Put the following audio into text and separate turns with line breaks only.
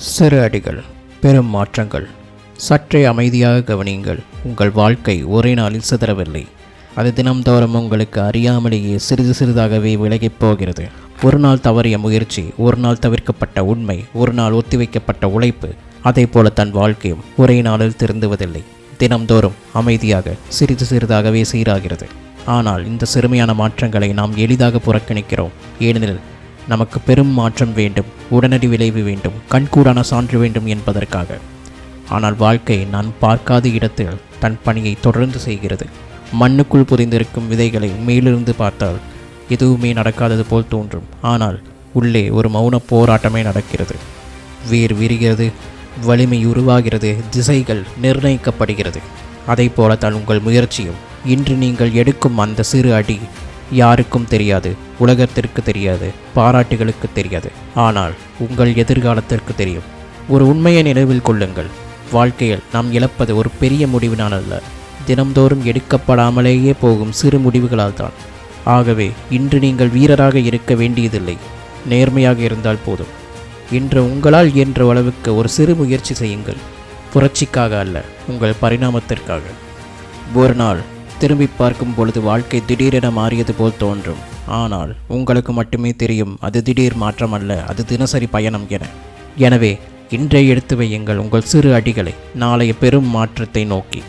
சிறு அடிகள் பெரும் மாற்றங்கள். சற்றே அமைதியாக கவனியுங்கள். உங்கள் வாழ்க்கை ஒரே நாளில் சிதறவில்லை. அது தினம்தோறும் உங்களுக்கு அறியாமலேயே சிறிது சிறிதாகவே விலகிப் போகிறது. ஒரு நாள் தவறிய முயற்சி, ஒரு நாள் தவிர்க்கப்பட்ட உண்மை, ஒரு நாள் ஒத்திவைக்கப்பட்ட உழைப்பு, அதே போல தன் வாழ்க்கையும் ஒரே நாளில் திருந்துவதில்லை. தினம்தோறும் அமைதியாக சிறிது சிறிதாகவே சீராகிறது. ஆனால் இந்த சிறுமையான மாற்றங்களை நாம் எளிதாக புறக்கணிக்கிறோம். ஏனெனில் நமக்கு பெரும் மாற்றம் வேண்டும், உடனடி விளைவு வேண்டும், கண்கூடான சான்று வேண்டும் என்பதற்காக. ஆனால் வாழ்க்கை நான் பார்க்காத இடத்தில் தன் பணியை தொடர்ந்து செய்கிறது. மண்ணுக்குள் புதைந்திருக்கும் விதைகளை மேலிருந்து பார்த்தால் எதுவுமே நடக்காதது போல் தோன்றும். ஆனால் உள்ளே ஒரு மௌன போராட்டமே நடக்கிறது. வேர் விரிகிறது, வலிமை உருவாகிறது, திசைகள் நிர்ணயிக்கப்படுகிறது. அதை போலத்தான் உங்கள் முயற்சியும். இன்று நீங்கள் எடுக்கும் அந்த சிறு அடி யாருக்கும் தெரியாது, உலகத்திற்கு தெரியாது, பாராட்டுகளுக்கு தெரியாது. ஆனால் உங்கள் எதிர்காலத்திற்கு தெரியும். ஒரு உண்மையை நினைவில் கொள்ளுங்கள். வாழ்க்கையில் நாம் இழப்பது ஒரு பெரிய முடிவினால் அல்ல, தினம்தோறும் எடுக்கப்படாமலேயே போகும் சிறு முடிவுகளால் தான். ஆகவே இன்று நீங்கள் வீரராக இருக்க வேண்டியதில்லை, நேர்மையாக இருந்தால் போதும். இன்று உங்களால் இயன்ற அளவுக்கு ஒரு சிறு முயற்சி செய்யுங்கள். புரட்சிக்காக அல்ல, உங்கள் பரிணாமத்திற்காக. ஒரு நாள் திரும்பி பார்க்கும் பொழுது வாழ்க்கை திடீரென மாறியது போல் தோன்றும். ஆனால் உங்களுக்கு மட்டுமே தெரியும் அது திடீர் மாற்றம் அல்ல, அது தினசரி பயணம் என. எனவே இன்றைய எடுத்து வையுங்கள் உங்கள் சிறு அடிகளை நாளைய பெரும் மாற்றத்தை நோக்கி.